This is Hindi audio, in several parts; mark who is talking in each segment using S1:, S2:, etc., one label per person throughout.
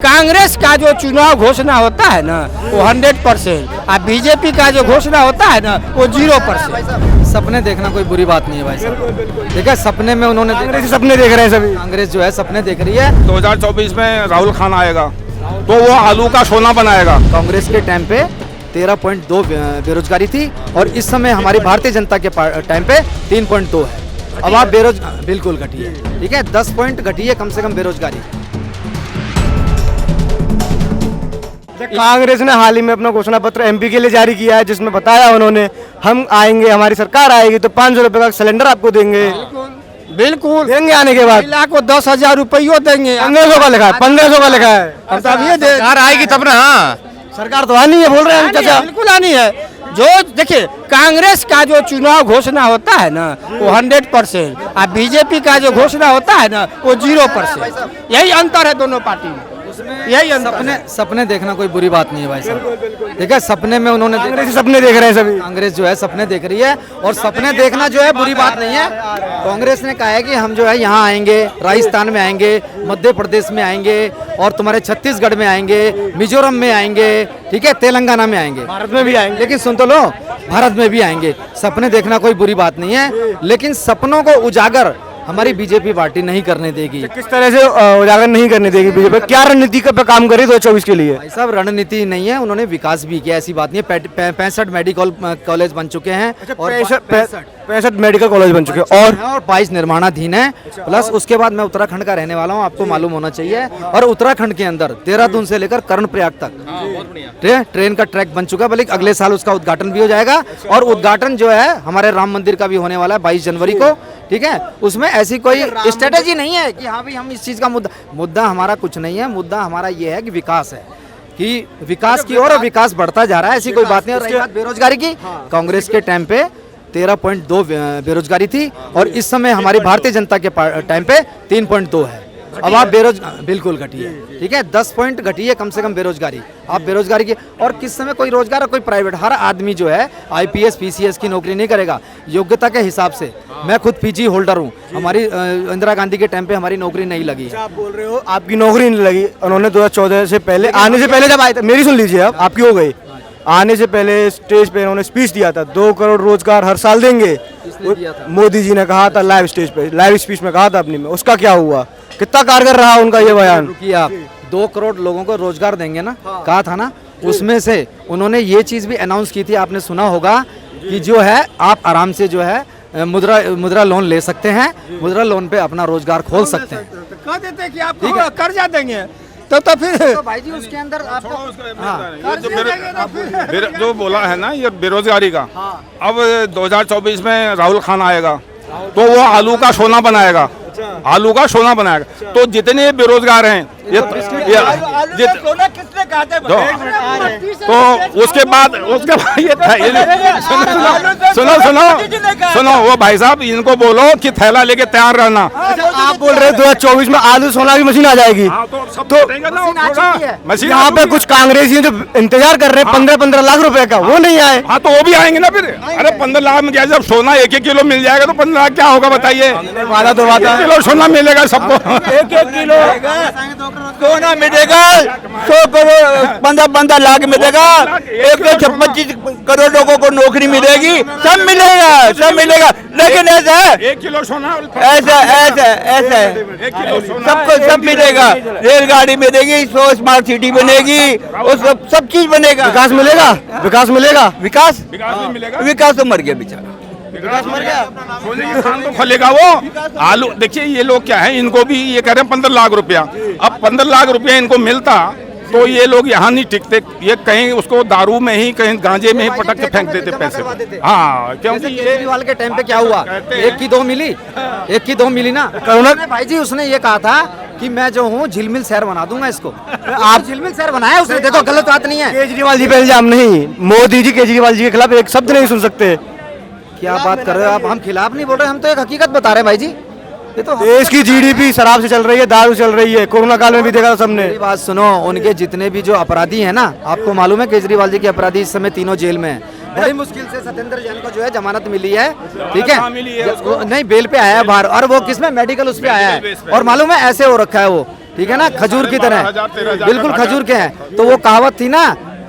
S1: कांग्रेस का जो चुनाव घोषणा होता है ना वो 100%, और बीजेपी का जो घोषणा होता है ना वो 0%।
S2: सपने देखना कोई बुरी बात नहीं है भाई साहब। देखा सपने में उन्होंने
S1: सपने देख रहे हैं सभी।
S2: कांग्रेस जो है सपने देख रही है।
S3: 2024 में राहुल खान आएगा तो वो आलू का सोना बनाएगा।
S2: कांग्रेस के टाइम पे 13.2 बेरोजगारी थी और इस समय हमारी भारतीय जनता के टाइम पे 3.2 है। अब आप बिल्कुल घटी है, ठीक है, 10 पॉइंट घटी है कम से कम बेरोजगारी।
S1: कांग्रेस ने हाल ही में अपना घोषणा पत्र एमपी के लिए जारी किया है, जिसमें बताया उन्होंने हम आएंगे, हमारी सरकार आएगी तो 500 रुपए का सिलेंडर आपको देंगे। बिल्कुल देंगे, आने के बाद महिला को 10,000 रुपये देंगे। 1500 का लिखा है, 1500 का लिखा है। अब ये सरकार आएगी तब ना। सरकार तो आनी है, बोल रहे हैं चाचा, बिल्कुल आनी है। जो देखिए कांग्रेस का जो चुनाव घोषणा होता है ना वो 100%, और बीजेपी का जो घोषणा होता है ना वो 0%। यही अंतर है दोनों पार्टी में, यही
S2: सपने देखना कोई बुरी बात नहीं है भाई साहब। देखा सपने में उन्होंने
S1: सपने देख रहे हैं सभी।
S2: कांग्रेस जो है सपने देख रही है और सपने देखना जो है बुरी बात नहीं है। कांग्रेस ने कहा है कि हम जो है यहाँ आएंगे, राजस्थान में आएंगे, मध्य प्रदेश में आएंगे और तुम्हारे छत्तीसगढ़ में आएंगे, मिजोरम में आएंगे, ठीक है, तेलंगाना में आएंगे,
S1: भारत में भी आएंगे।
S2: लेकिन सुन तो लो, भारत में भी आएंगे। सपने देखना कोई बुरी बात नहीं है, लेकिन सपनों को उजागर हमारी बीजेपी पार्टी नहीं करने देगी।
S1: किस तरह से उजागर नहीं करने देगी बीजेपी? क्या रणनीति पे काम करे 2024 के लिए?
S2: भाई साहब रणनीति नहीं है, उन्होंने विकास भी किया, ऐसी बात नहीं है। 65 मेडिकल कॉलेज बन चुके हैं और
S1: 65 मेडिकल कॉलेज बन चुके हैं
S2: और 22 निर्माणाधीन है। प्लस उसके बाद मैं उत्तराखंड का रहने वाला हूँ, आपको मालूम होना चाहिए। और उत्तराखंड के अंदर देहरादून से लेकर कर्णप्रयाग तक ट्रेन का ट्रैक बन चुका है, बल्कि अगले साल उसका उद्घाटन भी हो जाएगा। और उद्घाटन जो है हमारे राम मंदिर का भी होने वाला है 22 जनवरी को, ठीक है। उसमें ऐसी कोई स्ट्रेटेजी नहीं है कि हाँ भाई हम इस चीज का मुद्दा हमारा कुछ नहीं है। मुद्दा हमारा ये है कि विकास है, कि विकास की ओर विकास बढ़ता जा रहा है, ऐसी कोई बात नहीं। और रही बात बेरोजगारी की, कांग्रेस के टाइम पे 13.2 बेरोजगारी थी और इस समय हमारी भारतीय जनता के टाइम पे 3.2 है। अब आप बिल्कुल घटी है, ठीक है, 10 पॉइंट घटी है कम से कम बेरोजगारी। आप बेरोजगारी की और किस समय कोई रोजगार और कोई प्राइवेट, हर आदमी जो है आईपीएस पीसीएस की नौकरी नहीं करेगा योग्यता के हिसाब से। मैं खुद पीजी होल्डर हूँ, हमारी इंदिरा गांधी के टाइम पे हमारी नौकरी नहीं लगी।
S1: आप बोल रहे हो आपकी नौकरी नहीं लगी, उन्होंने 2014 से पहले आने से पहले जब आए थे, मेरी सुन लीजिए, अब आपकी हो गई। आने से पहले स्टेज पे उन्होंने स्पीच दिया था 2 करोड़ रोजगार हर साल देंगे, मोदी जी ने कहा था लाइव स्टेज पे, लाइव स्पीच में कहा था अपनी में। उसका क्या हुआ? कितना कारगर रहा उनका ये बयान?
S2: कि आप 2 करोड़ लोगों को रोजगार देंगे ना, कहा था ना। उसमें से उन्होंने ये चीज भी अनाउंस की थी, आपने सुना होगा, कि जो है आप आराम से जो है मुद्रा लोन ले सकते हैं, मुद्रा लोन पे अपना रोजगार खोल सकते हैं।
S1: कह देते कि आप कर्जा देंगे तो फिर
S2: तो भाई जी उसके अंदर
S3: जो बोला है ना ये बेरोजगारी का, अब 2024 में राहुल खान आएगा तो वो आलू का सोना बनाएगा, आलू का सोना बनाएगा। तो जितने बेरोजगार हैं ये किसने कहा था? तो उसके बाद ये सुनो वो भाई साहब, इनको बोलो कि थैला लेके तैयार रहना।
S1: आप बोल रहे 2024 में आलू सोना की मशीन आ जाएगी।
S3: मशीन
S1: यहाँ पे कुछ कांग्रेसी जो इंतजार कर रहे हैं 15-15 लाख रुपए का, वो नहीं आए।
S3: हाँ तो वो भी आएंगे ना फिर। अरे 15 लाख में क्या, जब सोना 1-1 किलो मिल जाएगा तो 15 लाख क्या होगा बताइए?
S1: वादा तो वादा,
S3: 1 किलो सोना मिलेगा सबको,
S1: 1-1 किलो सोना मिलेगा, 100 करोड़ 15 लाख मिलेगा, 125 करोड़ लोगों को नौकरी मिलेगी, सब मिलेगा। लेकिन ऐसा है
S3: 1 किलो सोना,
S1: ऐसा
S3: 1 किलो सोना
S1: सबको सब मिलेगा। रेलगाड़ी मिलेगी, 100 स्मार्ट सिटी बनेगी, और सब चीज बनेगा। विकास मिलेगा, विकास
S3: भी मिलेगा।
S1: विकास तो मर गया बेचारा,
S3: विकास मर गया। सोने की खान तो खोलेगा वो। आलू देखिए, ये लोग क्या है, इनको भी ये कह रहे हैं 15 लाख रुपया। अब 15 लाख रुपया इनको मिलता तो ये लोग यहाँ नहीं टिकते, ये कहीं उसको दारू में ही, कहीं गांजे में ही पटक के फेंक देते पैसे। हाँ, क्योंकि
S2: केजरीवाल के टाइम पे क्या हुआ, 1 की 2 मिली ना। करुणा भाई जी उसने ये कहा था कि मैं जो हूँ झिलमिल शहर बना दूंगा इसको। आप झिलमिल शहर बनाया उसने, देखो गलत बात नहीं है।
S1: केजरीवाल जी पे इल्जाम नहीं, मोदी जी केजरीवाल जी के खिलाफ एक शब्द नहीं सुन सकते।
S2: क्या बात कर रहे हो आप? हम खिलाफ नहीं बोल रहे, हम तो एक हकीकत बता रहे हैं भाई जी। ये तो
S1: देश की जीडीपी शराब से चल रही है, दारू चल रही है, कोरोना काल में भी देखा सबने।
S2: मेरी बात सुनो, उनके जितने भी जो अपराधी हैं ना, आपको मालूम है केजरीवाल जी के अपराधी इस समय तीनों जेल में हैं। बड़ी मुश्किल से सत्येंद्र जैन को जो है जमानत मिली है, ठीक है, नहीं बेल पे आया है बाहर, और वो किसमें मेडिकल उस पे आया है। और मालूम है ऐसे हो रखा है वो, ठीक है ना, खजूर की तरह
S3: 12,000, 13,000
S2: बिल्कुल
S3: का
S2: खजूर के हैं। तो वो कहावत थी ना,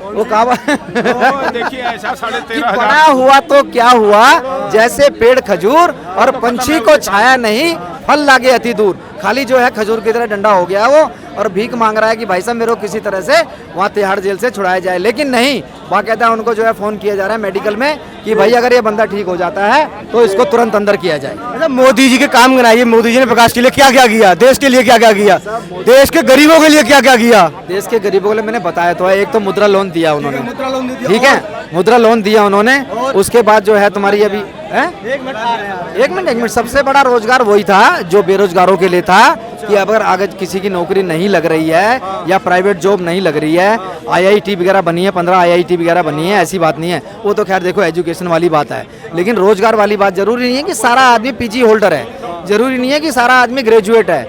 S2: वो कहावत
S3: तो देखिए ऐसा
S2: कि
S3: 13,500
S2: बड़ा हुआ तो क्या हुआ, जैसे पेड़ खजूर और पंछी को छाया नहीं, फल लागे अति दूर। खाली जो है खजूर की तरह डंडा हो गया वो, और भीख मांग रहा है कि भाई साहब मेरे को किसी तरह से वहाँ तिहाड़ जेल से छुड़ाया जाए। लेकिन नहीं, बाकायदा उनको जो है फोन किया जा रहा है मेडिकल में कि भाई अगर ये बंदा ठीक हो जाता है तो इसको तुरंत अंदर किया जाए।
S1: अच्छा, मोदी जी के काम गिनाइए। मोदी जी ने विकास के लिए क्या क्या किया, देश के लिए क्या क्या किया, देश के गरीबों के लिए क्या क्या किया।
S2: देश के गरीबों के लिए मैंने बताया तो है, एक तो मुद्रा लोन दिया उन्होंने, ठीक है, मुद्रा लोन दिया उन्होंने। उसके बाद जो है तुम्हारी अभी एक मिनट सबसे बड़ा रोजगार वही था जो बेरोजगारों के लिए था कि अगर अगर किसी की नौकरी नहीं लग रही है या प्राइवेट जॉब नहीं लग रही है, आईआईटी वगैरह बनी है, 15 आईआईटी वगैरह बनी है, ऐसी बात नहीं है। वो तो खैर देखो एजुकेशन वाली बात है, लेकिन रोजगार वाली बात जरूरी नहीं है कि सारा आदमी पीजी होल्डर है, जरूरी नहीं है कि सारा आदमी ग्रेजुएट है,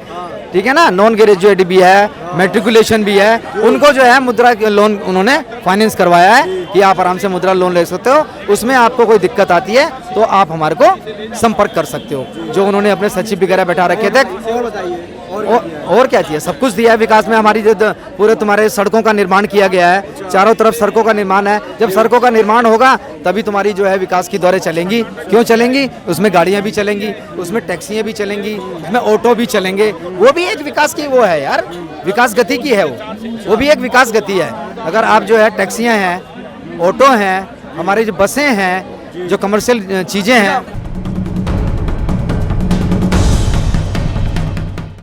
S2: ठीक है ना, नॉन ग्रेजुएट भी है, मैट्रिकुलेशन भी है। उनको जो है मुद्रा लोन उन्होंने फाइनेंस करवाया है कि आप आराम से मुद्रा लोन ले सकते हो। उसमें आपको कोई दिक्कत आती है तो आप हमारे को संपर्क कर सकते हो। जो उन्होंने अपने सचिव वगैरह बैठा रखे थे। और क्या चाहिए, सब कुछ दिया है विकास में। हमारी जो पूरे तुम्हारे सड़कों का निर्माण किया गया है, चारों तरफ सड़कों का निर्माण है। जब सड़कों का निर्माण होगा तभी तुम्हारी जो है विकास की दौरें चलेंगी। क्यों चलेंगी? उसमें गाड़ियां भी चलेंगी, उसमें टैक्सियां भी चलेंगी, उसमें ऑटो भी चलेंगे। वो भी एक विकास की वो है यार, विकास गति की है वो भी एक विकास गति है। अगर आप जो है टैक्सियां हैं, ऑटो हैं, हमारी जो बसें हैं, जो कमर्शियल चीज़ें हैं,